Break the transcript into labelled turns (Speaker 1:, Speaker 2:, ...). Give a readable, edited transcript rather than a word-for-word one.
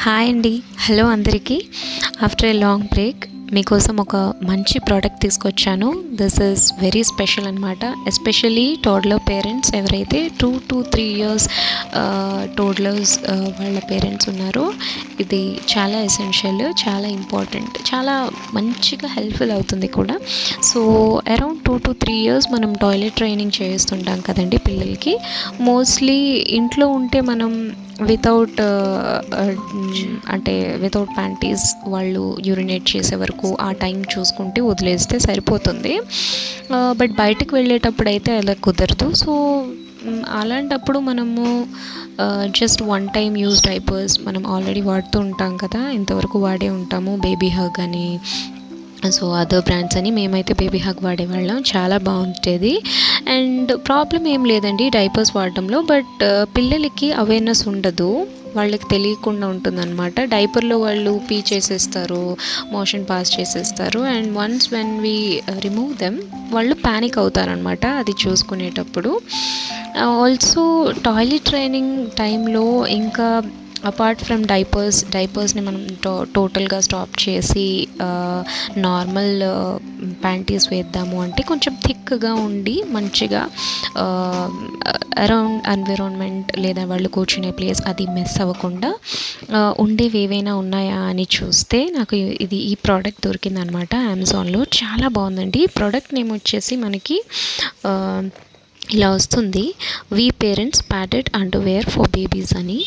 Speaker 1: Hi అండి. Hello అందరికీ. After a long break మీకోసం ఒక మంచి ప్రోడక్ట్ తీసుకొచ్చాను. దిస్ ఈజ్ వెరీ స్పెషల్ అనమాట. ఎస్పెషలీ టోడ్లర్ పేరెంట్స్ ఎవరైతే 2 to 3 ఇయర్స్ టోడ్లర్స్ వాళ్ళ పేరెంట్స్ ఉన్నారో ఇది చాలా ఎసెన్షియల్, చాలా ఇంపార్టెంట్, చాలా మంచిగా హెల్ప్ఫుల్ అవుతుంది కూడా. సో అరౌండ్ 2 to 3 ఇయర్స్ మనం టాయిలెట్ ట్రైనింగ్ చేస్తుంటాం కదండి పిల్లలకి. మోస్ట్లీ ఇంట్లో ఉంటే మనం వితౌట్ వితౌట్ ప్యాంటీస్ వాళ్ళు యూరినేట్ చేసే వరకు ఆ టైం చూసుకుంటే వదిలేస్తే సరిపోతుంది. బట్ బయటకు వెళ్ళేటప్పుడు అయితే అలా కుదరదు. సో అలాంటప్పుడు మనము just one time use diapers మనం ఆల్రెడీ వాడుతూ ఉంటాం కదా, ఇంతవరకు వాడే ఉంటాము. బేబీ హగ్ అని, సో అదర్ బ్రాండ్స్ అని, మేమైతే బేబీ హగ్ వాడేవాళ్ళం. చాలా బాగుంటుంది అండ్ ప్రాబ్లం ఏం లేదండి డైపర్స్ వాడడంలో. బట్ పిల్లలకి అవేర్నెస్ ఉండదు, వాళ్ళకి తెలియకుండా ఉంటుందన్నమాట. డైపర్లో వాళ్ళు పీ చేసేస్తారు, మోషన్ పాస్ చేసేస్తారు. And once when we remove them వాళ్ళు ప్యానిక్ అవుతారనమాట అది చూసుకునేటప్పుడు. ఆల్సో టాయిలెట్ ట్రైనింగ్ టైంలో ఇంకా అపార్ట్ ఫ్రమ్ డైపర్స్ని మనం టోటల్గా స్టాప్ చేసి నార్మల్ ప్యాంటీస్ వేద్దాము అంటే కొంచెం థిక్గా ఉండి మంచిగా అరౌండ్ ఎన్విరాన్మెంట్ లేదా వాళ్ళు కూర్చునే ప్లేస్ అది మిస్ అవ్వకుండా ఉండేవి ఏవైనా ఉన్నాయా అని చూస్తే నాకు ఈ ప్రోడక్ట్ దొరికిందనమాట అమెజాన్లో. చాలా బాగుందండి. ప్రోడక్ట్ నేమ్ వచ్చేసి మనకి ఇలా వస్తుంది, we parents padded underwear for babies అని.